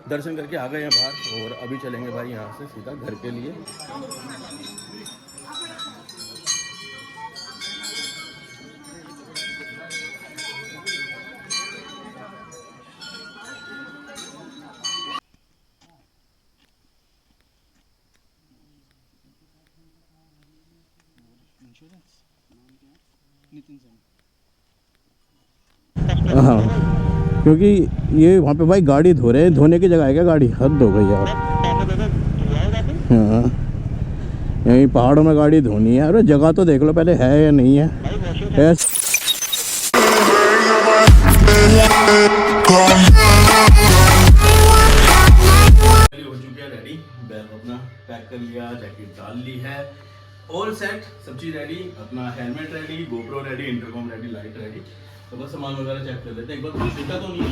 दर्शन करके आ गए हैं बाहर और अभी चलेंगे भाई यहाँ से सीधा घर के लिए। हाँ, क्योंकि ये वहाँ पे भाई गाड़ी धो रहे हैं, धोने की जगह है क्या गाड़ी? हद हो गई यार। हाँ, यहीं पहाड़ों में गाड़ी धोनी है। अरे जगह तो देख लो पहले है या नहीं है। हो चुके हैं रेडी, बैग अपना पैक कर लिया, जैकेट डाल ली है, ऑल सेट, सब चीज़ रेडी, अपना helmet ready, GoPro ready, intercom ready, light ready. तो बस सामान वगैरह चेक कर लेते हैं एक बार, कुछ दिक्कत तो नहीं है,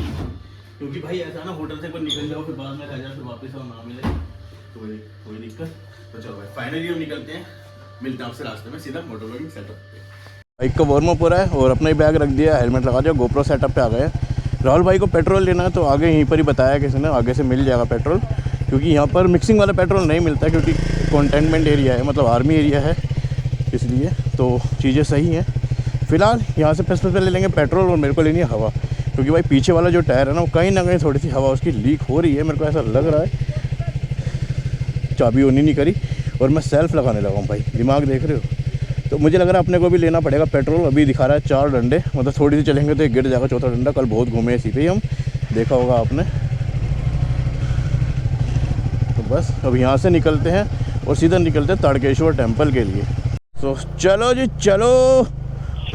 क्योंकि भाई ऐसा ना होटल से एक बार निकल जाओ फिर बाद में रह जाओ फिर वापस आओ ना मिले तो कोई दिक्कत। तो चलो भाई फाइनली हम निकलते हैं, मिलते हैं आपसे रास्ते में सीधा मोटर ब्लॉगिंग सेटअप। बाइक का वार्म अप हो रहा है और अपना ही बैग रख दिया, हेलमेट लगा दिया, गोप्रो सेटअप पे आ गए। राहुल भाई को पेट्रोल लेना है तो आगे यहीं पर ही बताया किसी ने, आगे से मिल जाएगा पेट्रोल, क्योंकि यहाँ पर मिक्सिंग वाला पेट्रोल नहीं मिलता क्योंकि कंटेनमेंट एरिया है, मतलब आर्मी एरिया है, इसलिए तो चीज़ें सही हैं। फ़िलहाल यहाँ से पैसे ले लेंगे पेट्रोल और मेरे को लेनी है हवा, क्योंकि भाई पीछे वाला जो टायर है ना वो कहीं ना कहीं थोड़ी सी हवा उसकी लीक हो रही है, मेरे को ऐसा लग रहा है। चाबी ऑन ही नहीं करी और मैं सेल्फ लगाने लगा हूँ भाई, दिमाग देख रहे हो। तो मुझे लग रहा है अपने को भी लेना पड़ेगा पेट्रोल। अभी दिखा रहा है 4 डंडे, मतलब थोड़ी सी चलेंगे तो एक गिर जाएगा चौथा डंडा। कल बहुत घूमे इसी पे ही हम, देखा होगा आपने। तो बस अब यहाँ से निकलते हैं और सीधा निकलते हैं ताड़केश्वर टेम्पल के लिए। तो चलो जी चलो,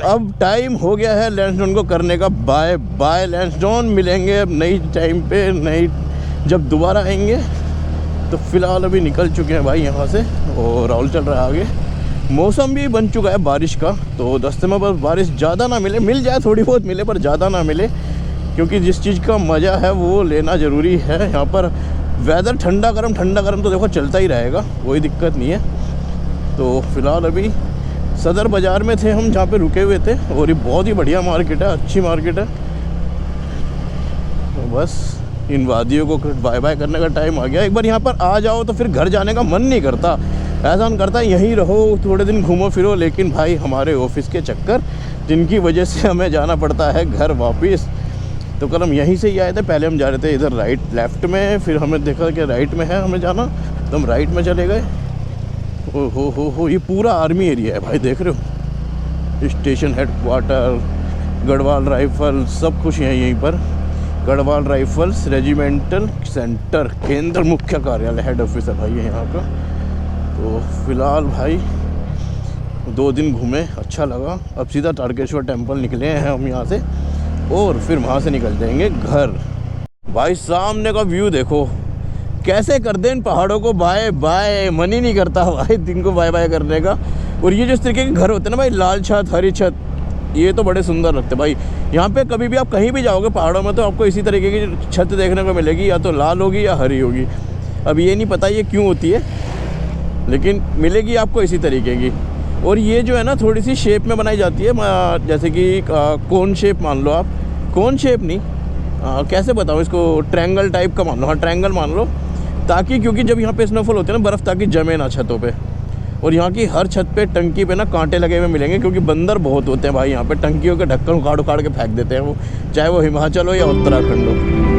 अब टाइम हो गया है लैंसडाउन को करने का। बाय बाय लैंसडाउन, मिलेंगे अब नई टाइम पे, नई जब दोबारा आएंगे। तो फ़िलहाल अभी निकल चुके हैं भाई यहाँ से और राहुल चल रहा है आगे। मौसम भी बन चुका है बारिश का, तो रास्ते में बस बारिश ज़्यादा ना मिले, मिल जाए थोड़ी बहुत मिले पर ज़्यादा ना मिले, क्योंकि जिस चीज़ का मज़ा है वो लेना ज़रूरी है। यहाँ पर वेदर ठंडा गर्म तो देखो चलता ही रहेगा, कोई दिक्कत नहीं है। तो फ़िलहाल अभी सदर बाज़ार में थे हम, जहाँ पे रुके हुए थे, और ये बहुत ही बढ़िया मार्केट है, अच्छी मार्केट है। तो बस इन वादियों को बाय बाय करने का टाइम आ गया। एक बार यहाँ पर आ जाओ तो फिर घर जाने का मन नहीं करता, ऐसा मन करता है यहीं रहो, थोड़े दिन घूमो फिरो। लेकिन भाई हमारे ऑफिस के चक्कर जिनकी वजह से हमें जाना पड़ता है घर वापस। तो कल हम यहीं से ही आए थे, पहले हम जा रहे थे इधर राइट लेफ़्ट में, फिर हमें देखा कि राइट में है हमें जाना, तो हम राइट में चले गए। ओ हो, ये पूरा आर्मी एरिया है भाई, देख रहे हो। स्टेशन हेडक्वार्टर, गढ़वाल राइफल, सब कुछ है यहीं पर। गढ़वाल राइफल्स रेजिमेंटल सेंटर, केंद्र मुख्य कार्यालय, हेड ऑफिस है भाई यहाँ का। तो फ़िलहाल भाई 2 दिन घूमे, अच्छा लगा। अब सीधा ताड़केश्वर टेम्पल निकले हैं हम यहाँ से और फिर वहाँ से निकल जाएंगे घर। भाई सामने का व्यू देखो, कैसे कर दें इन पहाड़ों को बाय बाय, मन ही नहीं करता भाई दिन को बाय बाय करने का। और ये जिस तरीके के घर होते हैं ना भाई, लाल छत हरी छत, ये तो बड़े सुंदर लगते भाई। यहाँ पे कभी भी आप कहीं भी जाओगे पहाड़ों में तो आपको इसी तरीके की छत देखने को मिलेगी, या तो लाल होगी या हरी होगी। अब ये नहीं पता ये क्यों होती है, लेकिन मिलेगी आपको इसी तरीके की। और ये जो है ना थोड़ी सी शेप में बनाई जाती है, जैसे कि कोन शेप मान लो आप, कोन शेप नहीं, कैसे बताऊँ इसको, ट्रायंगल टाइप का मान लो, हाँ ट्रायंगल मान लो, ताकि क्योंकि जब यहाँ पे स्नोफॉल होती है ना बर्फ़, ताकि जमे ना छतों पे। और यहाँ की हर छत पे टंकी पे ना कांटे लगे हुए मिलेंगे, क्योंकि बंदर बहुत होते हैं भाई यहाँ पे। टंकियों के ढक्कन उखाड़ उखाड़ के फेंक देते हैं वो, चाहे वो हिमाचल हो या उत्तराखंड हो।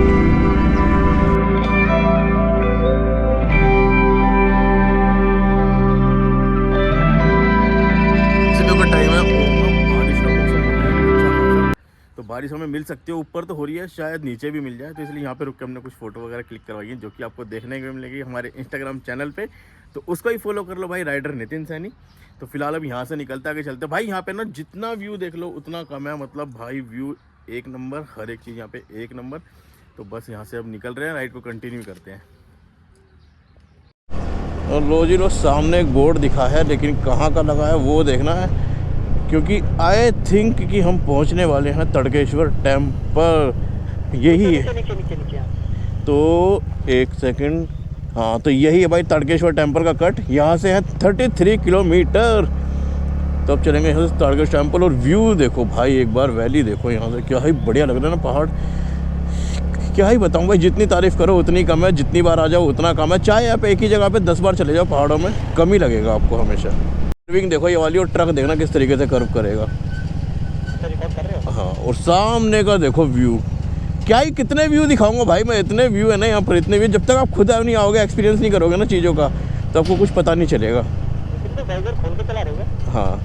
तो बारिश हमें मिल सकती है, ऊपर तो हो रही है, शायद नीचे भी मिल जाए, तो इसलिए यहाँ पे रुक के हमने कुछ फ़ोटो वगैरह क्लिक करवाई है, जो कि आपको देखने को मिलेगी हमारे इंस्टाग्राम चैनल पे। तो उसको ही फॉलो कर लो भाई, राइडर नितिन सैनी। तो फिलहाल अब यहाँ से निकलते आगे चलते भाई। यहाँ पे ना जितना व्यू देख लो उतना कम है, मतलब भाई व्यू एक नंबर, हर एक चीज़ यहाँ पे एक नंबर। तो बस यहाँ से अब निकल रहे हैं, राइड को कंटिन्यू करते हैं। और लो जी लो, सामने एक बोर्ड दिखा है, लेकिन कहाँ का लगा है वो देखना है, क्योंकि आई थिंक कि हम पहुंचने वाले हैं ताड़केश्वर टेम्पल, यही है। तो एक सेकंड, हाँ तो यही है भाई ताड़केश्वर टेम्पल का कट, यहाँ से है 33 किलोमीटर। तो अब चलेंगे यहाँ से ताड़केश्वर टेम्पल। और व्यू देखो भाई, एक बार वैली देखो यहाँ से, क्या ही बढ़िया लग रहा है ना पहाड़। क्या ही बताऊँ भाई, जितनी तारीफ़ करो उतनी कम है, जितनी बार आ जाओ उतना कम है। चाहे आप एक ही जगह पे 10 बार चले जाओ पहाड़ों में, कम ही लगेगा आपको हमेशा। कर्विंग देखो ये वाली, और ट्रक देखना किस तरीके से कर्व करेगा। हाँ, और सामने का देखो व्यू, क्या ही कितने व्यू दिखाऊंगा भाई मैं, इतने व्यू है ना यहाँ पर, इतने व्यू। जब तक आप खुद नहीं आओगे, एक्सपीरियंस नहीं करोगे ना चीज़ों का, तो आपको कुछ पता नहीं चलेगा। हाँ,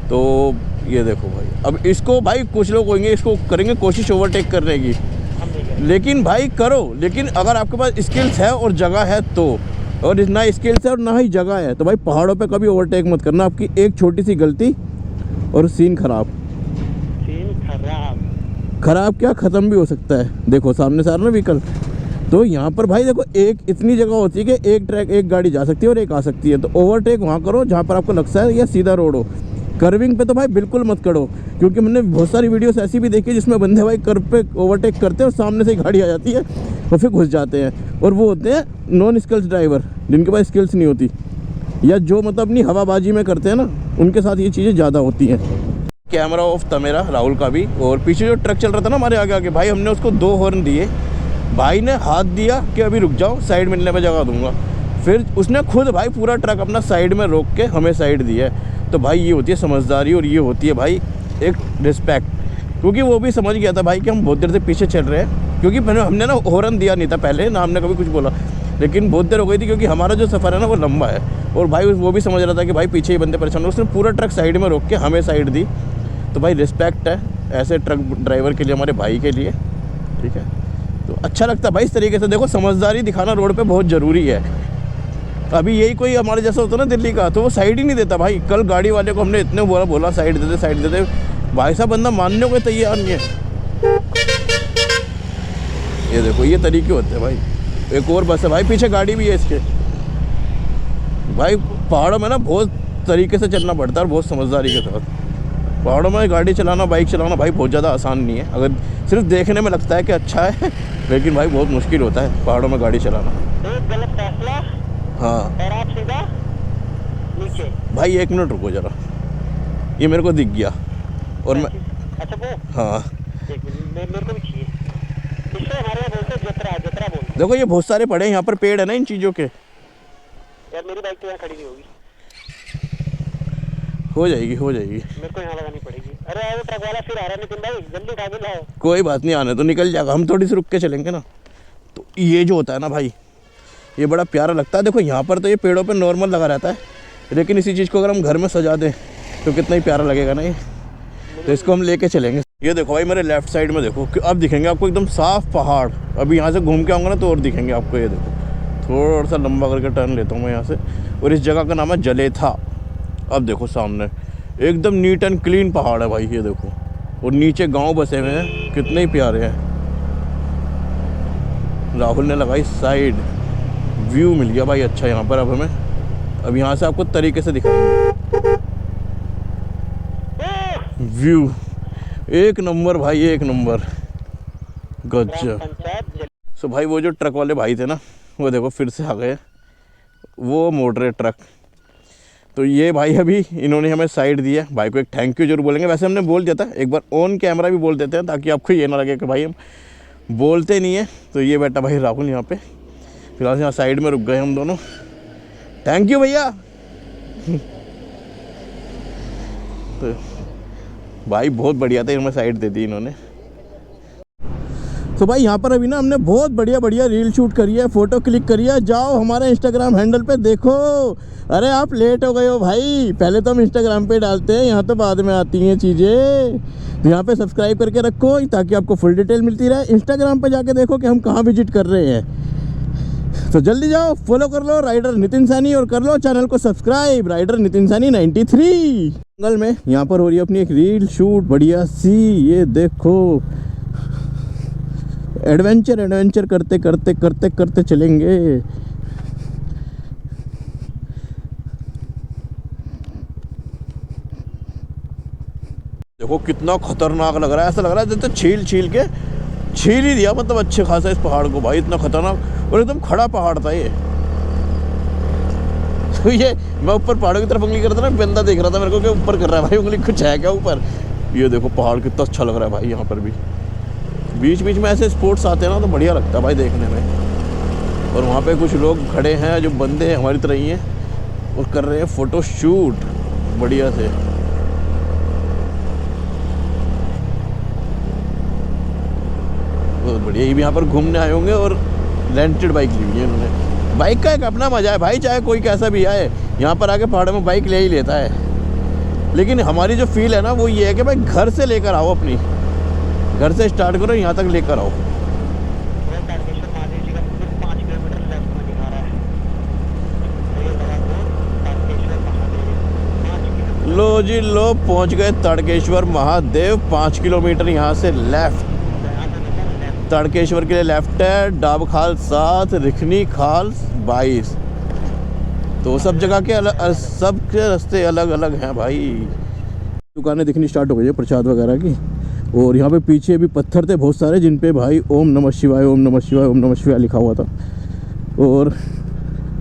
तो ये देखो भाई, अब इसको भाई कुछ लोग होंगे इसको करेंगे कोशिश ओवरटेक करने की, लेकिन भाई करो, लेकिन अगर आपके पास स्किल्स है और जगह है तो, और ना स्किल्स है और ना ही जगह है तो भाई पहाड़ों पे कभी ओवरटेक मत करना। आपकी एक छोटी सी गलती और सीन खराब क्या, ख़त्म भी हो सकता है। देखो सामने से आ रहा ना व्हीकल, तो यहाँ पर भाई देखो एक इतनी जगह होती है कि एक ट्रैक एक गाड़ी जा सकती है और एक आ सकती है। तो ओवरटेक वहाँ करो जहाँ पर आपको लगता है या सीधा रोड हो। कर्विंग पे तो भाई बिल्कुल मत करो, क्योंकि मैंने बहुत सारी वीडियोस ऐसी भी देखी जिसमें बंदे भाई कर्व पे ओवरटेक करते हैं और सामने से ही गाड़ी आ जाती है और फिर घुस जाते हैं। और वो होते हैं नॉन स्किल्स ड्राइवर, जिनके पास स्किल्स नहीं होती, या जो मतलब अपनी हवाबाजी में करते हैं ना, उनके साथ ये चीज़ें ज़्यादा होती हैं। कैमरा ऑफ था मेरा, राहुल का भी, और पीछे जो ट्रक चल रहा था ना हमारे आगे आगे, भाई हमने उसको 2 हॉर्न दिए। भाई ने हाथ दिया कि अभी रुक जाओ, साइड मिलने में जगह दूंगा। फिर उसने खुद भाई पूरा ट्रक अपना साइड में रोक के हमें साइड दी है। तो भाई ये होती है समझदारी, और ये होती है भाई एक रिस्पेक्ट, क्योंकि वो भी समझ गया था भाई कि हम बहुत देर से पीछे चल रहे हैं। क्योंकि हमने ना हॉर्न दिया नहीं था पहले ना, हमने कभी कुछ बोला, लेकिन बहुत देर हो गई थी क्योंकि हमारा जो सफ़र है ना वो लंबा है। और भाई वो भी समझ रहा था कि भाई पीछे ही बंदे परेशान हो, उसने पूरा ट्रक साइड में रोक के हमें साइड दी। तो भाई रिस्पेक्ट है ऐसे ट्रक ड्राइवर के लिए, हमारे भाई के लिए, ठीक है। तो अच्छा लगता है भाई इस तरीके से। देखो समझदारी दिखाना रोड पे बहुत ज़रूरी है। अभी यही कोई हमारे जैसा होता ना दिल्ली का, तो वो साइड ही नहीं देता भाई। कल गाड़ी वाले को हमने इतने बोला साइड दे दे साइड दे दे, भाई साहब बंदा मानने को तैयार नहीं है। ये देखो ये तरीके होते हैं भाई। एक और बस है भाई, पीछे गाड़ी भी है इसके। भाई पहाड़ों में ना बहुत तरीके से चलना पड़ता है और बहुत समझदारी के साथ। पहाड़ों में गाड़ी चलाना, बाइक चलाना भाई बहुत ज़्यादा आसान नहीं है। अगर सिर्फ देखने में लगता है कि अच्छा है, लेकिन भाई बहुत मुश्किल होता है पहाड़ों में गाड़ी चलाना। एक गलत फैसला, हाँ, और आप सीधा नीचे। भाई 1 मिनट रुको जरा, ये मेरे को दिख गया और मैं, अच्छा वो, हाँ मेरे को भी चाहिए। इससे हमारे यहाँ बोलते जतरा बोलते। देखो ये बहुत सारे पड़े हैं यहाँ पर, पेड़ है ना इन चीज़ों के। यार मेरी बाइक तो यहाँ खड़ी नहीं होगी। हो जाएगी मेरे को यहाँ लगानी पड़ेगी। अरे वो ट्रक वाला फिर आ रहा है, नितिन भाई जल्दी उठा के लाओ। कोई बात नहीं, आने तो निकल जाएगा, हम थोड़ी सी रुक के चलेंगे ना। तो ये जो होता है ना भाई, ये बड़ा प्यारा लगता है। देखो यहाँ पर तो ये पेड़ों पे नॉर्मल लगा रहता है, लेकिन इसी चीज़ को अगर हम घर में सजा दें तो कितना ही प्यारा लगेगा ना ये। तो इसको हम लेके चलेंगे। ये देखो भाई मेरे लेफ्ट साइड में देखो, अब दिखेंगे आपको एकदम साफ पहाड़। अभी यहाँ से घूम के आऊँगा ना तो और दिखेंगे आपको। ये देखो थोड़ा सा लंबा करके टर्न लेता हूँ मैं यहाँ से, और इस जगह का नाम है जलेथा। अब देखो सामने एकदम नीट एंड क्लीन पहाड़ है भाई, ये देखो। और नीचे गांव बसे हुए हैं, कितने ही प्यारे हैं। राहुल ने लगाई साइड, व्यू मिल गया भाई अच्छा यहाँ पर। अब हमें अब यहाँ से आपको तरीके से दिखाएंगे व्यू। एक नंबर भाई, एक नंबर, गजब। सो भाई वो जो ट्रक वाले भाई थे ना, वो देखो फिर से आ गए, वो मोड़ रहे ट्रक। तो ये भाई अभी इन्होंने हमें साइड दी है। भाई को एक थैंक यू जरूर बोलेंगे। वैसे हमने बोल दिया था, एक बार ऑन कैमरा भी बोल देते हैं ताकि आपको ये ना लगे कि भाई हम बोलते नहीं है। तो ये बैठा भाई राहुल यहाँ पे, फिलहाल यहाँ साइड में रुक गए हम दोनों। थैंक यू भैया। तो भाई बहुत बढ़िया था, इनमें साइड दे दी इन्होंने। तो भाई यहाँ पर अभी ना हमने बहुत बढ़िया रील शूट करी है, फ़ोटो क्लिक करी है। जाओ हमारे इंस्टाग्राम हैंडल पे देखो। अरे आप लेट हो गए हो भाई, पहले तो हम इंस्टाग्राम पे डालते हैं, यहाँ तो बाद में आती हैं चीज़ें। तो यहाँ पे सब्सक्राइब करके रखो ताकि आपको फुल डिटेल मिलती रहे। इंस्टाग्राम पे जाके देखो कि हम कहाँ विजिट कर रहे हैं। तो जल्दी जाओ, फॉलो कर लो राइडर नितिन सैनी, और कर लो चैनल को सब्सक्राइब, राइडर नितिन सैनी 93। जंगल में यहाँ पर हो रही है अपनी एक रील शूट बढ़िया सी। ये देखो एडवेंचर करते करते चलेंगे। देखो कितना खतरनाक लग रहा है, ऐसा लग रहा है जैसे छील ही दिया, मतलब अच्छे खासा इस पहाड़ को भाई। इतना खतरनाक और एकदम खड़ा पहाड़ था ये। तो ये मैं ऊपर पहाड़ों की तरफ उंगली कर रहा था ना, बंदा देख रहा था मेरे को कि ऊपर कर रहा है भाई उंगली, कुछ है क्या ऊपर। ये देखो पहाड़ कितना अच्छा लग रहा है भाई यहाँ पर भी। बीच बीच में ऐसे स्पोर्ट्स आते हैं ना तो बढ़िया लगता है भाई देखने में। और वहाँ पे कुछ लोग खड़े हैं जो बंदे हैं हमारी तरह ही हैं और कर रहे हैं फ़ोटो शूट बढ़िया से। बहुत बढ़िया। ये भी यहाँ पर घूमने आए होंगे और रेंटेड बाइक ली हुई है इन्होंने। बाइक का एक अपना मज़ा है भाई, चाहे कोई कैसा भी आए यहाँ पर आके पहाड़ों में बाइक ले ही लेता है। लेकिन हमारी जो फील है ना वो ये है कि भाई घर से लेकर आओ, अपनी घर से स्टार्ट करो, यहाँ तक लेकर आओ। तारकेश्वर महादेव जी का 5 किलोमीटर लेफ्ट में दिखा रहा है। ये बड़ा रोड तारकेश्वर महादेव 5 किलोमीटर। लो जी लो, पहुँच गए तारकेश्वर महादेव। 5 किलोमीटर यहाँ से लेफ्ट। तारकेश्वर के लिए लेफ्ट है, डाब खाल 7, रिखनी खाल 22। तो सब जगह के अलग, सब के रास्ते अलग अलग हैं भाई। दुकानें दिखनी स्टार्ट हो गई है प्रसाद वगैरह की। और यहाँ पे पीछे भी पत्थर थे बहुत सारे जिन पे भाई ओम नमः शिवाय, ओम नमः शिवाय, ओम नमः शिवाय लिखा हुआ था। और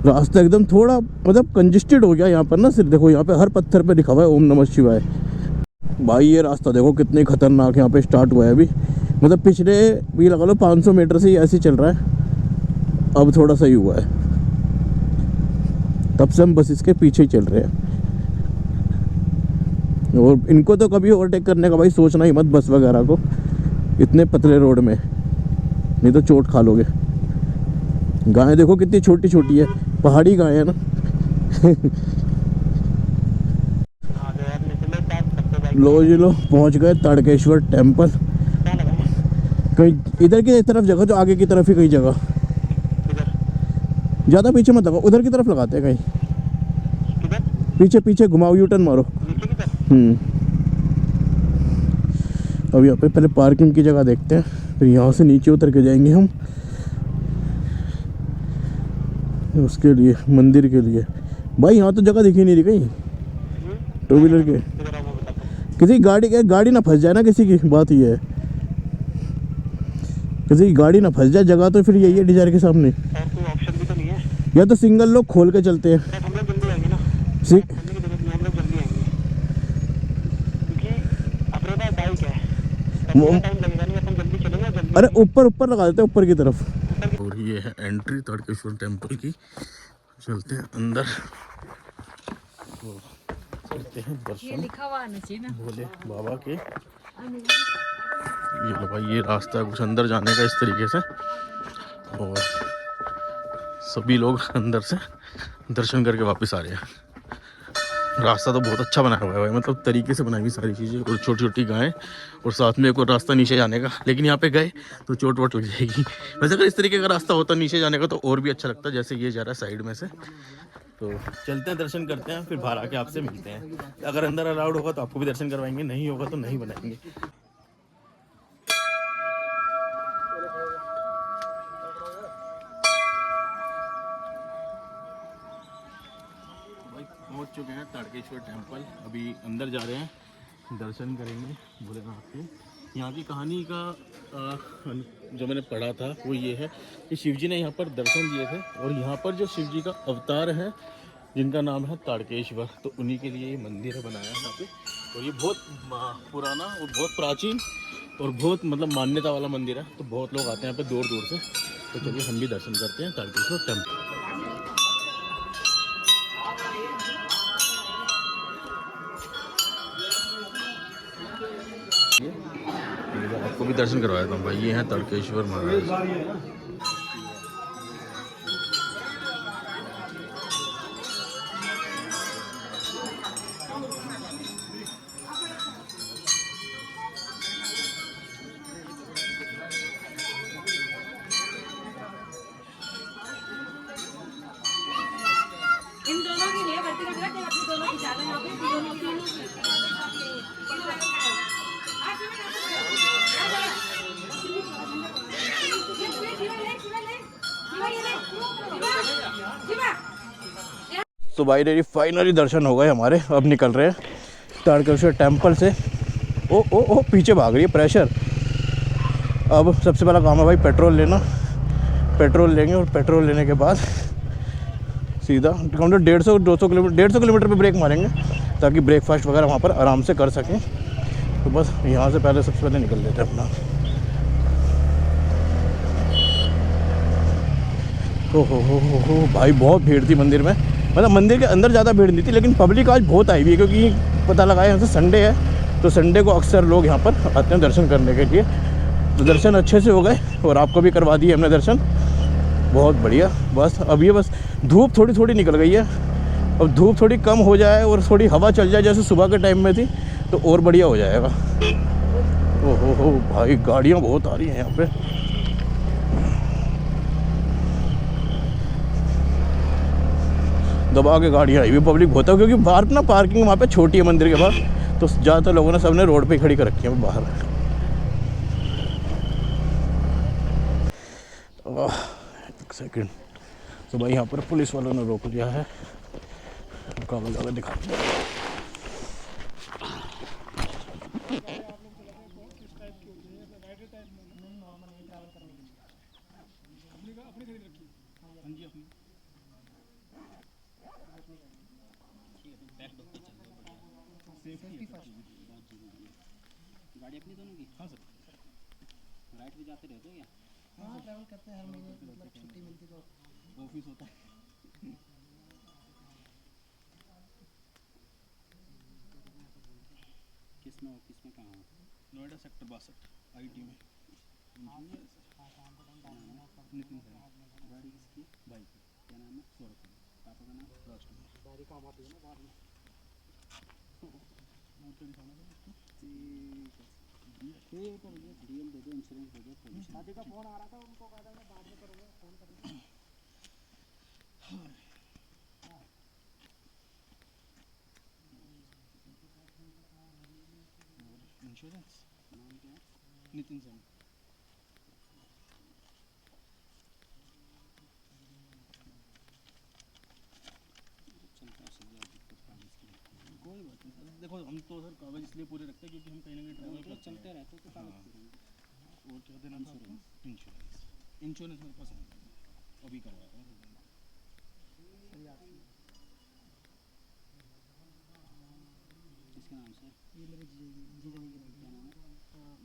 रास्ता एकदम थोड़ा मतलब कंजेस्टेड हो गया यहाँ पर ना। सिर्फ देखो यहाँ पे हर पत्थर पे लिखा हुआ है ओम नमः शिवाय। भाई ये रास्ता देखो कितने खतरनाक यहाँ पे स्टार्ट हुआ है अभी। मतलब पिछले भी लगा लो 500 मीटर से ही ऐसे चल रहा है, अब थोड़ा सही हुआ है। तब से हम बस इसके पीछे ही चल रहे हैं। और इनको तो कभी ओवरटेक करने का भाई सोचना ही मत बस वगैरह को, इतने पतले रोड में, नहीं तो चोट खा लोगे। गायें देखो कितनी छोटी छोटी है, पहाड़ी गायें है ना। लो जी लो, पहुंच गए तारकेश्वर टेम्पल। कहीं इधर की तरफ जगह, जो आगे की तरफ ही कहीं जगह, ज़्यादा पीछे मत लगाओ, उधर की तरफ लगाते हैं कहीं। पीछे पीछे घुमाओ, यू टर्न मारो। अब यहाँ पे पहले पार्किंग की जगह देखते हैं, फिर यहाँ से नीचे उतर के जाएंगे हम उसके लिए, मंदिर के लिए। भाई यहाँ तो जगह दिखी नहीं रही कहीं टू व्हीलर के। किसी गाड़ी ना फंस जाए ना, किसी की बात ये है, किसी की गाड़ी ना फंस जाए। जगह तो फिर यही है डिजायर के सामने। और कोई ऑप्शन भी तो नहीं है। या तो सिंगल लोग खोल के चलते हैं। हम लोग जल्दी आएंगे ना, सिक हम लोग जल्दी आएंगे क्योंकि अपने पास बाइक है, टाइम लगेगा नहीं, अपन जल्दी चलेंगे जल्दी। अरे ऊपर लगा देते हैं, ऊपर की तरफ। और ये है एंट्री तारकेश्वर टेम्पल की। चलते हैं अंदर, तो करते हैं दर्शन भोले बाबा के। ये लो भाई, ये रास्ता है कुछ अंदर जाने का इस तरीके से। और सभी लोग अंदर से दर्शन करके वापस आ रहे हैं। रास्ता तो बहुत अच्छा बनाया हुआ है भाई, मतलब तरीके से बनाई हुई सारी चीज़ें। और छोटी छोटी गायें, और साथ में एक और रास्ता नीचे जाने का। लेकिन यहाँ पे गए तो चोट वोट लग जाएगी। वैसे अगर इस तरीके का रास्ता होता नीचे जाने का तो और भी अच्छा लगता, जैसे ये जा रहा है साइड में से। तो चलते हैं, दर्शन करते हैं, फिर बाहर आके आपसे मिलते हैं। अगर अंदर अलाउड होगा तो आपको भी दर्शन करवाएंगे, नहीं होगा तो नहीं बनाएंगे। पहुंच चुके हैं तारकेश्वर टेम्पल। अभी अंदर जा रहे हैं, दर्शन करेंगे भोलेनाथ के। यहाँ की कहानी का जो मैंने पढ़ा था वो ये है कि शिवजी ने यहाँ पर दर्शन दिए थे, और यहाँ पर जो शिवजी का अवतार है जिनका नाम है तारकेश्वर, तो उन्हीं के लिए ये मंदिर है बनाया यहाँ पे। और ये बहुत पुराना और बहुत प्राचीन और बहुत मतलब मान्यता वाला मंदिर है। तो बहुत लोग आते हैं यहाँ पे दूर दूर से। तो चलिए हम भी दर्शन करते हैं तारकेश्वर टेम्पल। आपको भी दर्शन करवाया था भाई। ये हैं तारकेश्वर महाराज। इन दोनों के लिए भर्ती कर दिया कि दोनों की ज्यादा यहाँ पे दोनों की तो भाई मेरी फाइनली दर्शन हो गए हमारे। अब निकल रहे हैं तारकेश्वर टेम्पल से। ओ ओ ओ पीछे भाग रही है प्रेशर। अब सबसे पहला काम है भाई पेट्रोल लेना। पेट्रोल लेंगे और पेट्रोल लेने के बाद सीधा कम तो 150 किलोमीटर पे ब्रेक मारेंगे ताकि ब्रेकफास्ट वगैरह वहाँ पर आराम से कर सकें। तो बस यहाँ से पहले सबसे पहले निकल लेते हैं अपना। हो भाई, बहुत भीड़ थी मंदिर में। मतलब मंदिर के अंदर ज़्यादा भीड़ नहीं थी, लेकिन पब्लिक आज बहुत आई हुई है, क्योंकि पता लगा है यहाँ से संडे है, तो संडे को अक्सर लोग यहाँ पर आते हैं दर्शन करने के लिए। तो दर्शन अच्छे से हो गए और आपको भी करवा दिए हमने दर्शन, बहुत बढ़िया। बस अब ये बस धूप थोड़ी थोड़ी निकल गई है, अब धूप थोड़ी कम हो जाए और थोड़ी हवा चल जाए जैसे सुबह के टाइम में थी, तो और बढ़िया हो जाएगा। ओहो हो भाई, गाड़ियाँ बहुत आ रही हैं यहाँ पे। दबा के गाड़ियाँ आई हुई, पब्लिक बहुत है, क्योंकि बाहर ना पार्किंग वहाँ पे छोटी है मंदिर के पास, तो ज़्यादातर लोगों ने सबने रोड पे खड़ी कर रखी है बाहर। एक सेकंड, तो भाई यहाँ पर पुलिस वालों ने रोक लिया है, कागज वागज दिखा दिया। गाड़ी अपनी दोनों की? हाँ सर। राइट भी जाते रहते हो क्या? हाँ, ट्रैवल करते हैं हर महीने, मतलब छुट्टी मिलती तो ऑफिस होता है। किस में ऑफिस में कहाँ हो? नोएडा सेक्टर 62 आईटी में। नितिन सर। गाड़ी किसकी? भाई क्या नाम है? सौरभ सर। पापा का नाम? राष्ट्रपति। गाड़ी काम आती है ना बाद में। ठीक है भैया, डीएल दे दो, इंश्योरेंस दे दो, पुलिस शादी का फोन आ रहा था, उनको कहा था मैं बाद में करूँगा, फोन करूँगा। इंश्योरेंस नाम क्या है? नितिन सर। चलता है सर, दिक्कत कागज की। कोई बात नहीं सर, देखो हम तो सर कागज इसलिए पूरे रखते हैं क्योंकि हम कहीं ना कहीं ट्रैवल करते चलते हैं। रहते तो कागज की। और क्या देना था? इंश्योरेंस। इंश्योरेंस मेरे पास है, अभी करवाया था। किसके नाम से? ये मेरे जीजा जी के क्या नाम है?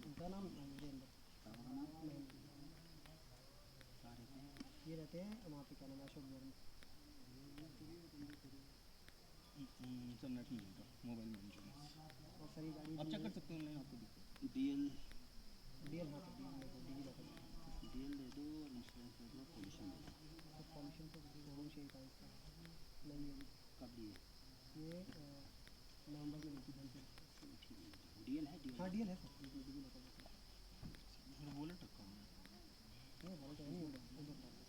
उनका नाम वीरेंद्र। पापा का नाम? कहाँ रहते हैं? ये रहते हैं वहाँ पे, क्या नाम है, अशोक भवन में। सर नेट नहीं चलता मोबाइल में इंश्योरेंस। और सर ये गाड़ी आप चेक कर सकते हैं ऑनलाइन, आपको दिक्कत। डीएल डीएल, हाँ सर डीएल मेरे को डिजी लॉकर में। डीएल दे दो और इंश्योरेंस दे दो, पोल्यूशन दे दो। तो पॉल्यूशन तो होनी चाहिए था इसका, नहीं है कब दिए? ये नवंबर में लेती थी सर। डीएल है? डीएल हाँ डीएल है सर, डिजी लॉकर में। मेरा वॉलेट रखा हुआ है। नहीं बोलो तो नहीं होगा, उधर डाल दो।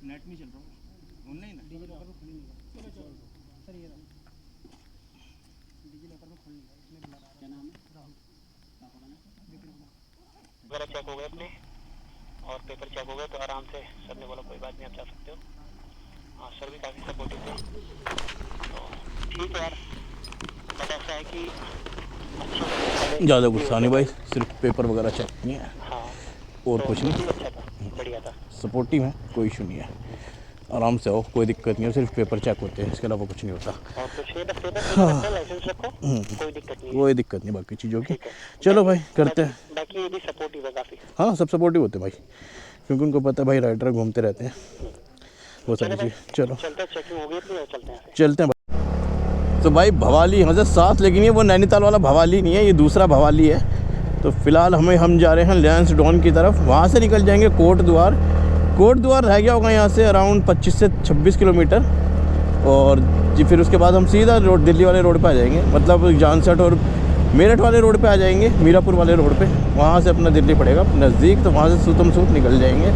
नेट नहीं चल रहा ऑनलाइन है। डिजी लॉकर में खुल नहीं रहा सर, ये रहा डिजी लॉकर में खुल नहीं रहा, इसमें बुला रहा क्या नाम है? राहुल पापा का नाम? विपिन कुमार। वगैरह चेक हो गए अपने और पेपर चेक हो गए, तो आराम से सर ने बोला कोई बात नहीं, आप जा सकते हो। हाँ सर भी काफ़ी सपोर्टिव थे, तो ठीक है यार। बट ऐसा है कि ज़्यादा गुस्सा नहीं भाई, सिर्फ पेपर वगैरह चेक नहीं है हाँ, और तो कुछ नहीं। अच्छा था, बढ़िया था। सपोर्टिव है, कोई इशू नहीं है, आराम से आओ, कोई दिक्कत नहीं है, सिर्फ पेपर चेक होते हैं, इसके अलावा कुछ नहीं होता। और कुछ ये बस पेपर लाइसेंस रखो, कोई दिक्कत नहीं है। कोई दिक्कत नहीं बाकी चीज़ों की। ठीक है। चलो भाई करते हैं। बाकी ये भी सपोर्टिव है काफ़ी। हाँ सब सपोर्टिव होते हैं भाई, क्योंकि उनको पता है भाई राइडर घूमते रहते हैं वो सारी चीज़। चलो चलते चेकिंग हो गई अपनी और चलते हैं। चलते हैं भाई। तो भाई भवाली यहाँ से 7, लेकिन ये वो नैनीताल वाला भवाली नहीं है, ये दूसरा भवाली है। तो फिलहाल हम जा रहे हैं लैंसडाउन की तरफ, वहाँ से निकल जाएंगे कोट द्वार। कोट द्वार रह गया होगा यहाँ से अराउंड 25 से 26 किलोमीटर, और जी फिर उसके बाद हम सीधा रोड दिल्ली वाले रोड पे आ जाएंगे, मतलब जानसठ और मेरठ वाले रोड पे आ जाएंगे, मीरापुर वाले रोड पे। वहाँ से अपना दिल्ली पड़ेगा नज़दीक, तो वहाँ से सुतम सूत निकल जाएंगे।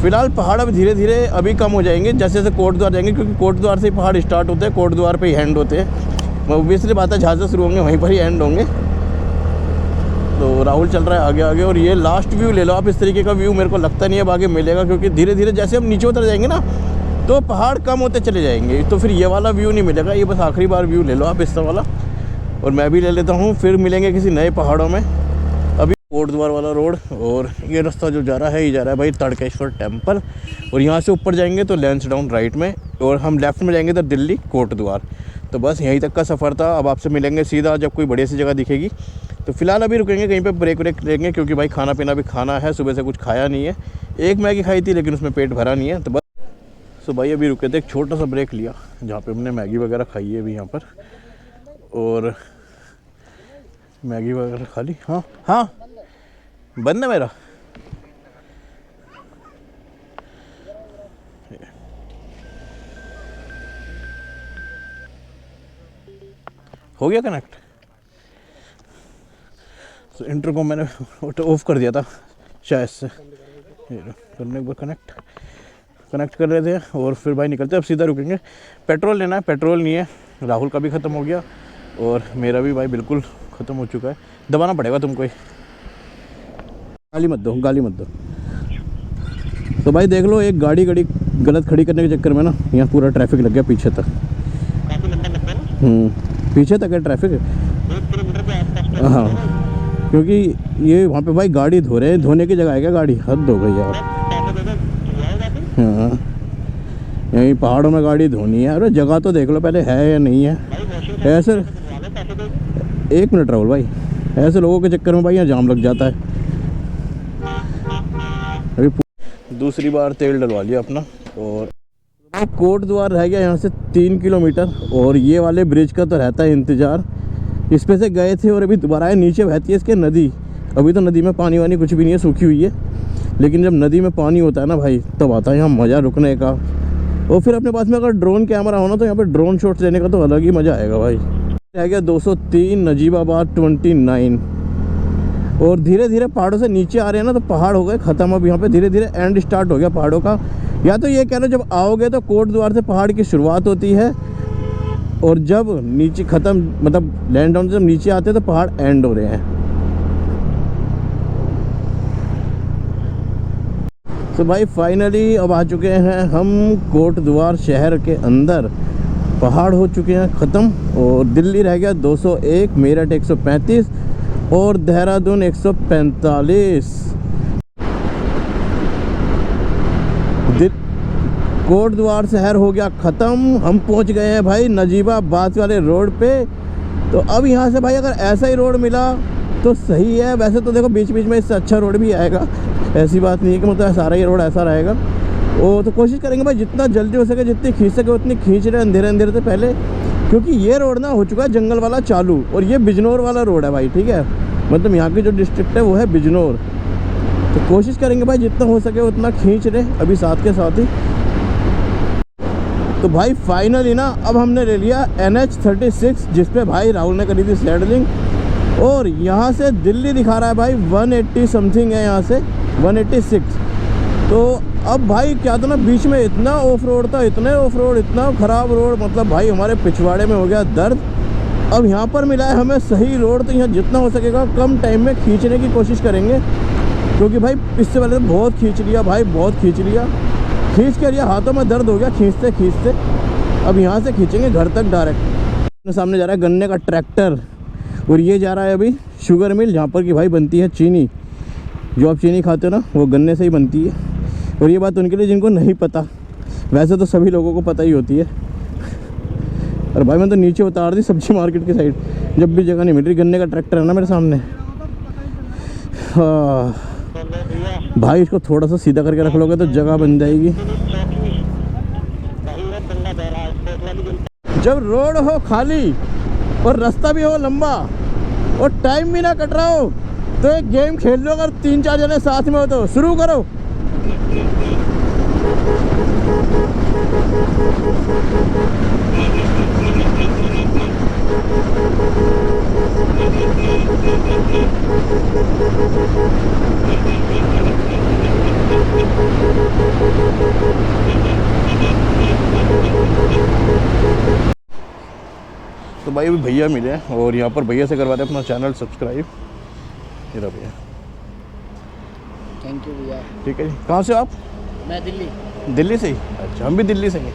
फिलहाल पहाड़ अब धीरे धीरे अभी कम हो जाएंगे जैसे जैसे कोट द्वार जाएंगे, क्योंकि कोट द्वार से ही पहाड़ स्टार्ट होते हैं, कोट द्वार पे ही एंड होते हैं। ऑब्वियसली बात है, जहाँ से शुरू होंगे वहीं पर ही एंड होंगे। तो राहुल चल रहा है आगे आगे। और ये लास्ट व्यू ले लो आप, इस तरीके का व्यू मेरे को लगता नहीं है आगे मिलेगा, क्योंकि धीरे धीरे जैसे हम नीचे उतर जाएंगे ना तो पहाड़ कम होते चले जाएंगे, तो फिर ये वाला व्यू नहीं मिलेगा। ये बस आखिरी बार व्यू ले लो आप इस वाला, और मैं भी ले लेता हूँ, फिर मिलेंगे किसी नए पहाड़ों में। अभी कोट द्वार वाला रोड, और ये रास्ता जो जा रहा है ये जा रहा है भाई तड़केश्वर टेम्पल, और यहाँ से ऊपर जाएंगे तो लैंसडाउन राइट में, और हम लेफ्ट में जाएंगे तो दिल्ली कोट द्वार। तो बस यहीं तक का सफ़र था। अब आपसे मिलेंगे सीधा जब कोई बढ़िया सी जगह दिखेगी। तो फिलहाल अभी रुकेंगे कहीं पे, ब्रेक लेंगे, क्योंकि भाई खाना पीना भी खाना है, सुबह से कुछ खाया नहीं है। एक मैगी खाई थी लेकिन उसमें पेट भरा नहीं है, तो बस। तो भाई अभी रुके थे, एक छोटा सा ब्रेक लिया जहाँ पे हमने मैगी वगैरह खाई है अभी यहाँ पर, और मैगी वगैरह खा ली। हाँ हाँ बंद है मेरा। हो गया कनेक्ट। तो इंटर को मैंने ऑफ कर दिया था शायद से, करने के बाद कनेक्ट कर रहे थे, और फिर भाई निकलते। अब सीधा रुकेंगे, पेट्रोल लेना है, पेट्रोल नहीं है, राहुल का भी ख़त्म हो गया और मेरा भी भाई बिल्कुल ख़त्म हो चुका है। दबाना पड़ेगा तुमको ही, गाली मत दो। तो भाई देख लो, एक गाड़ी गलत खड़ी करने के चक्कर में ना यहाँ पूरा ट्रैफिक लग गया पीछे तक। काफी लंबा लग रहा है ना, पीछे तक है ट्रैफिक। 1 किलोमीटर के आसपास। हाँ, क्योंकि ये वहाँ पे भाई गाड़ी धो रहे हैं, धोने की जगह है क्या गाड़ी? हद हो गई यार। हाँ, यहीं पहाड़ों में गाड़ी धोनी है। अरे जगह तो देख लो पहले है या नहीं है। ऐसे 1 मिनट राहुल भाई, ऐसे लोगों के चक्कर में भाई यहाँ जाम लग जाता है। अभी दूसरी बार तेल डलवा लिया अपना, और कोट द्वार रह गया यहाँ से 3 किलोमीटर, और ये वाले ब्रिज का तो रहता है इंतज़ार। इस पे से गए थे और अभी दोबारा आए। नीचे बहती है इसके नदी, अभी तो नदी में पानी वानी कुछ भी नहीं है, सूखी हुई है, लेकिन जब नदी में पानी होता है ना भाई तब आता है यहाँ मज़ा रुकने का। और फिर अपने पास में अगर ड्रोन कैमरा हो ना तो यहाँ पे ड्रोन शॉट्स लेने का तो अलग ही मज़ा आएगा भाई। रह गया 203, नजीबाबाद 29, और धीरे धीरे पहाड़ों से नीचे आ रहे हैं ना, तो पहाड़ हो गए ख़त्म। अब यहाँ पे धीरे धीरे एंड स्टार्ट हो गया पहाड़ों का। या तो ये कह लो जब आओगे तो कोट द्वार से पहाड़ की शुरुआत होती है, और जब नीचे ख़त्म मतलब लैंड डाउन से जब नीचे आते हैं तो पहाड़ एंड हो रहे हैं। तो भाई फाइनली अब आ चुके हैं हम कोट द्वार शहर के अंदर। पहाड़ हो चुके हैं ख़त्म, और दिल्ली रह गया 201, मेरठ 135 और देहरादून 145। कोट द्वार शहर हो गया ख़त्म। हम पहुंच गए हैं भाई नजीबाबाद वाले रोड पे। तो अब यहाँ से भाई अगर ऐसा ही रोड मिला तो सही है। वैसे तो देखो बीच बीच में इससे अच्छा रोड भी आएगा, ऐसी बात नहीं है कि मतलब सारा ही रोड ऐसा रहेगा। वो तो कोशिश करेंगे भाई जितना जल्दी हो सके, जितनी खींच सके उतनी खींच रहे अंधेरे से पहले, क्योंकि ये रोड ना हो चुका है जंगल वाला चालू, और ये बिजनौर वाला रोड है भाई, ठीक है। मतलब यहाँ की जो डिस्ट्रिक्ट है वो है बिजनौर। तो कोशिश करेंगे भाई जितना हो सके उतना खींच रहे अभी साथ के साथ ही। तो भाई फाइनली ना अब हमने ले लिया NH36, जिस पे भाई राहुल ने करी थी सैडलिंग, और यहाँ से दिल्ली दिखा रहा है भाई 180 समथिंग है, यहाँ से 186। तो अब भाई क्या था ना, बीच में इतना ऑफ रोड था, इतना ख़राब रोड, मतलब भाई हमारे पिछवाड़े में हो गया दर्द। अब यहाँ पर मिला है हमें सही रोड, तो यहाँ जितना हो सकेगा कम टाइम में खींचने की कोशिश करेंगे, क्योंकि भाई इससे पहले तो बहुत खींच लिया भाई, बहुत खींच लिया, खींच के लिया, हाथों में दर्द हो गया खींचते। अब यहाँ से खींचेंगे घर तक डायरेक्ट। सामने जा रहा है गन्ने का ट्रैक्टर, और ये जा रहा है अभी शुगर मिल, जहाँ पर कि भाई बनती है चीनी। जो आप चीनी खाते हो ना वो गन्ने से ही बनती है। और ये बात उनके लिए जिनको नहीं पता, वैसे तो सभी लोगों को पता ही होती है। और भाई मैं तो नीचे उतार दी सब्जी मार्केट की साइड, जब भी जगह नहीं मिल रही। गन्ने का ट्रैक्टर है ना मेरे सामने। भाई इसको थोड़ा सा सीधा करके रख लोगे तो जगह बन जाएगी। जब रोड हो खाली और रास्ता भी हो लंबा और टाइम भी ना कट रहा हो तो एक गेम खेल लो। अगर 3-4 जने साथ में हो तो शुरू करो। तो भाई अभी भैया मिले हैं और यहाँ पर भैया से करवाते हैं अपना चैनल सब्सक्राइब। ये रहा भैया। थैंक यू भैया। ठीक है जी, कहाँ से हो आप? मैं दिल्ली। दिल्ली से ही? अच्छा, हम भी दिल्ली से हैं।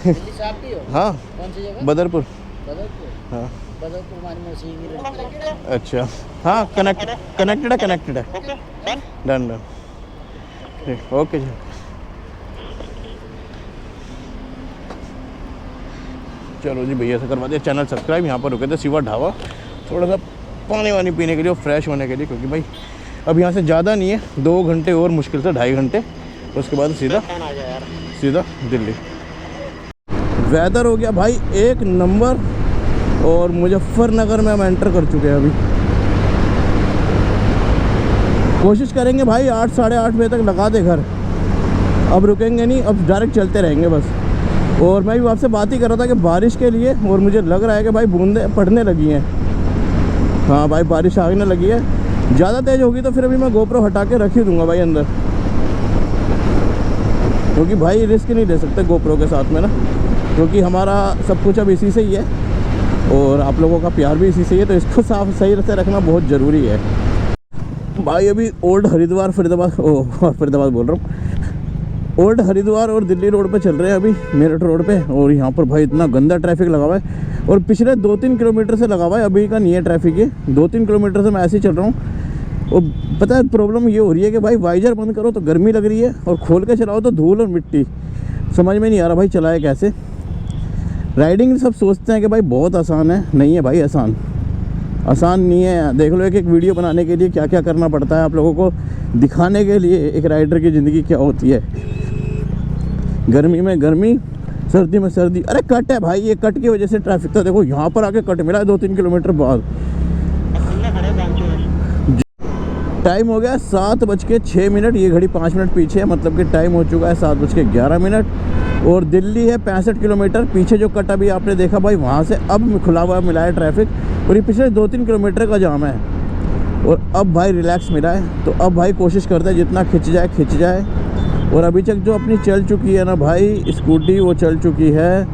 दिल्ली से आप भी हो? हाँ, कौन सी जगह? बदरपुर। बदरपुर। हाँ बदरपुर हमारी मौसी की लड़की है। अच्छा, हाँ कनेक्टेड है। डन डन, ठीक, ओके जी। चलो जी भैया से करवा दिया चैनल सब्सक्राइब। यहाँ पर रुके थे शिवा ढाबा, थोड़ा सा पानी वानी पीने के लिए और फ्रेश होने के लिए, क्योंकि भाई अब यहाँ से ज़्यादा नहीं है, 2 घंटे और मुश्किल से 2.5 घंटे, उसके बाद सीधा दिल्ली। वेदर हो गया भाई 1 नंबर, और मुजफ्फरनगर में हम एंटर कर चुके हैं अभी। कोशिश करेंगे भाई 8 साढ़े 8 बजे तक लगा दे घर, अब रुकेंगे नहीं, अब डायरेक्ट चलते रहेंगे बस। और मैं भी आपसे बात ही कर रहा था कि बारिश के लिए, और मुझे लग रहा है कि भाई बूंदें पड़ने लगी हैं। हाँ भाई बारिश आने लगी है, ज़्यादा तेज़ होगी तो फिर अभी मैं गोप्रो हटा के रख ही दूँगा भाई अंदर, क्योंकि भाई रिस्क नहीं ले सकते गोप्रो के साथ में ना, क्योंकि हमारा सब कुछ अब इसी से ही है और आप लोगों का प्यार भी इसी से ही है, तो इसको साफ सही से रखना बहुत ज़रूरी है भाई। अभी ओल्ड हरिद्वार फरीदाबाद बोल रहा हूँ, ओल्ड हरिद्वार और दिल्ली रोड पे चल रहे हैं अभी, मेरठ रोड पे। और यहाँ पर भाई इतना गंदा ट्रैफिक लगा हुआ है, और पिछले 2-3 किलोमीटर से लगा हुआ है, अभी का नहीं है ट्रैफिक ये, 2-3 किलोमीटर से मैं ऐसे ही चल रहा हूँ। और पता है प्रॉब्लम ये हो रही है कि भाई वाइजर बंद करो तो गर्मी लग रही है, और खोल के चलाओ तो धूल और मिट्टी, समझ में नहीं आ रहा भाई चलाए कैसे। राइडिंग सब सोचते हैं कि भाई बहुत आसान है, नहीं है भाई आसान नहीं है। देख लो एक वीडियो बनाने के लिए क्या क्या करना पड़ता है, आप लोगों को दिखाने के लिए एक राइडर की ज़िंदगी क्या होती है। गर्मी में गर्मी, सर्दी में सर्दी। अरे कट है भाई, ये कट की वजह से ट्रैफिक था। देखो यहाँ पर आके कट मिला है 2-3 किलोमीटर बाद। टाइम हो गया 7:06, ये घड़ी 5 मिनट पीछे है, मतलब कि टाइम हो चुका है 7:11। और दिल्ली है 65 किलोमीटर। पीछे जो कट अभी आपने देखा भाई, वहाँ से अब खुला हुआ मिला है ट्रैफिक, और ये पिछले 2-3 किलोमीटर का जाम है। और अब भाई रिलैक्स मिला है, तो अब भाई कोशिश करते हैं जितना खिंच जाए। और अभी तक जो अपनी चल चुकी है ना भाई स्कूटी, वो चल चुकी है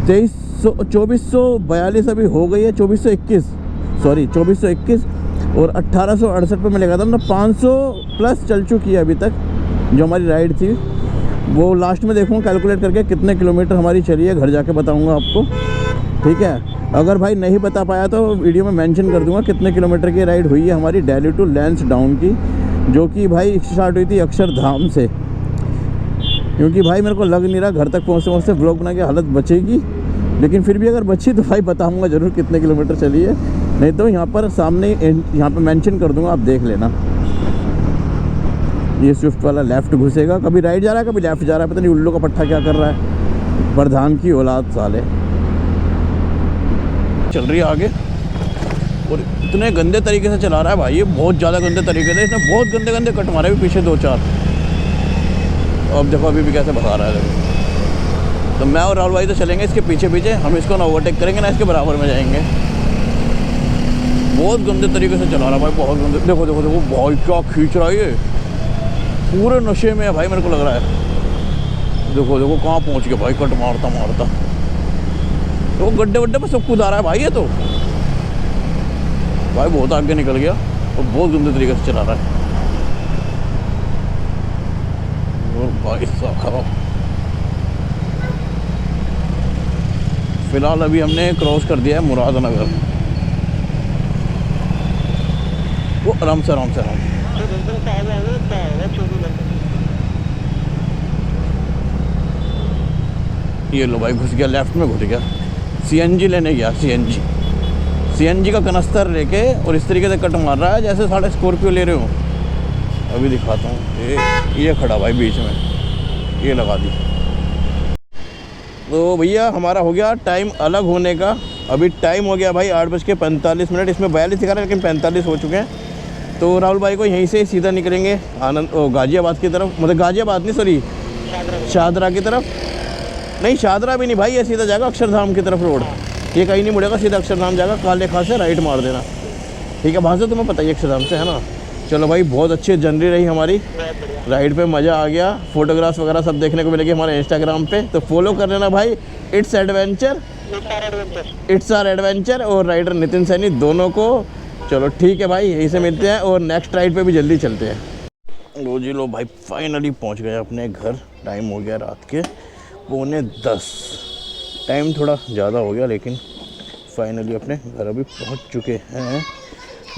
2442 अभी हो गई है, 2421 और 1868 पे मैं लगा था ना, 500 प्लस चल चुकी है अभी तक जो हमारी राइड थी। वो लास्ट में देखूँगा कैलकुलेट करके कितने किलोमीटर हमारी चली है, घर जाके बताऊँगा आपको, ठीक है। अगर भाई नहीं बता पाया तो वीडियो में मेंशन कर दूंगा कितने किलोमीटर की राइड हुई है हमारी दिल्ली टू लैंसडाउन की, जो कि भाई स्टार्ट हुई थी अक्षरधाम से। क्योंकि भाई मेरे को लग नहीं रहा घर तक पहुँचते व्लॉग बना के हालत बचेगी, लेकिन फिर भी अगर बची तो भाई बताऊंगा ज़रूर कितने किलोमीटर चली है, नहीं तो यहाँ पर सामने यहाँ पर मेंशन कर दूंगा, आप देख लेना। ये स्विफ्ट वाला लेफ़्ट घुसेगा, कभी राइट जा रहा है कभी लेफ़्ट जा रहा है, पता नहीं उल्लू का पट्टा क्या कर रहा है, प्रधान की औलाद साले। चल रही है आगे, और इतने गंदे तरीके से चला रहा है भाई ये, बहुत ज़्यादा गंदे तरीके से। इसने बहुत गंदे गंदे कट मारे भी पीछे 2-4। अब देखो अभी भी कैसे भगा रहा है देखो। तो मैं और राहुल भाई तो चलेंगे इसके पीछे पीछे, हम इसको ना ओवरटेक करेंगे ना इसके बराबर में जाएंगे। बहुत गंदे तरीके से चला रहा है भाई, बहुत गंदे। देखो देखो देखो भाई क्या खींच रहा है ये, पूरे नशे में है भाई मेरे को लग रहा है। देखो देखो कहाँ पहुँच गया भाई, कट मारता मारता। तो गड्ढे वड्ढे पर सब कूद आ रहा है भाई ये तो, भाई बहुत आगे निकल गया और बहुत गंदे तरीके से चला रहा है। और भाई साहब फिलहाल अभी हमने क्रॉस कर दिया है मुरादनगर। वो आराम से आराम से आराम। ये लो भाई घुस गया, लेफ्ट में घुस गया। सीएनजी लेने गया, सीएनजी का कनस्तर लेके, और इस तरीके से कट मार रहा है जैसे साढ़े स्कॉर्पियो ले रहे हो। अभी दिखाता हूँ, ये खड़ा भाई बीच में, ये लगा दी। तो भैया हमारा हो गया टाइम अलग होने का। अभी टाइम हो गया भाई 8:45। इसमें 42 दिखा रहा है लेकिन 45 हो चुके हैं। तो राहुल भाई को यहीं से सीधा निकलेंगे गाज़ियाबाद की तरफ, मतलब गाज़ियाबाद नहीं सॉरी शाहदरा की तरफ। नहीं शाहदरा भी नहीं भाई, ये सीधा जाएगा अक्षरधाम की तरफ रोड, ये कहीं नहीं मुड़ेगा, सीधा अक्षरधाम जाएगा। काले खां से राइट मार देना, ठीक है। वहाँ से तुम्हें पता ही अक्षरधाम से है ना। चलो भाई बहुत अच्छी जर्नी रही हमारी, राइड पे मज़ा आ गया। फोटोग्राफ्स वगैरह सब देखने को मिलेगी हमारे इंस्टाग्राम पे, तो फॉलो कर लेना भाई। इट्स आर एडवेंचर और राइडर नितिन सैनी दोनों को चलो ठीक है भाई, यहीं से मिलते हैं और नेक्स्ट राइड पे भी जल्दी चलते हैं। लो जी लो भाई, फाइनली पहुंच गए अपने घर। टाइम हो गया रात के 9:45। टाइम थोड़ा ज़्यादा हो गया लेकिन फाइनली अपने घर अभी पहुंच चुके हैं।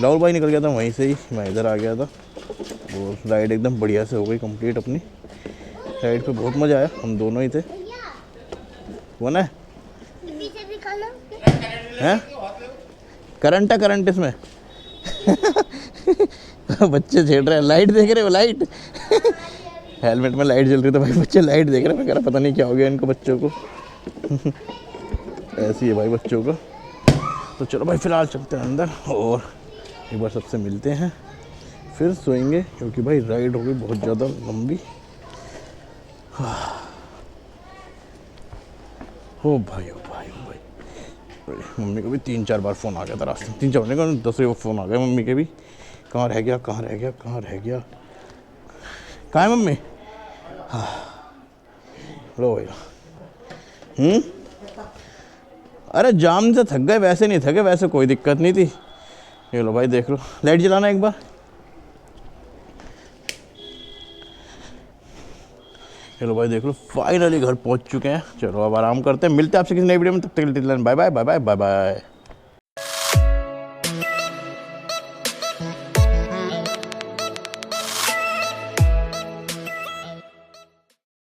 राहुल भाई निकल गया था वहीं से ही, मैं इधर आ गया था और राइड एकदम बढ़िया से हो गई कंप्लीट अपनी। राइड पे बहुत मज़ा आया, हम दोनों ही थे। कौन है? हैं? करंट है, करंट इसमें। बच्चे छेड़ रहे हैं। लाइट देख रहे हो? लाइट हेलमेट में लाइट जल रही, तो भाई बच्चे लाइट देख रहे हैं। मैं कह रहा पता नहीं क्या हो गया इनको बच्चों को। ऐसी है भाई बच्चों को। तो चलो भाई फ़िलहाल चलते हैं अंदर और एक बार सबसे मिलते हैं, फिर सोएंगे क्योंकि भाई राइड हो गई बहुत ज़्यादा लंबी। ओ भाई ओ भाई ओ भाई, मम्मी को भी 3-4 बार फ़ोन आ गया था रास्ते में। 3-4 नहीं का 10 फ़ोन आ गया मम्मी के भी। कहाँ रह गया, कहाँ रह गया, कहाँ रह गया, कहाँ है मम्मी? हाँ लो भैया। अरे जाम से थक गए, वैसे नहीं थके, वैसे कोई दिक्कत नहीं थी। ये लो भाई देख लो, लाइट जलाना एक बार। चलो भाई देख लो, फाइनली घर पहुंच चुके हैं। चलो अब आराम करते हैं, मिलते हैं आपसे किसी नई वीडियो में। तब तक के लिए bye bye bye bye bye bye.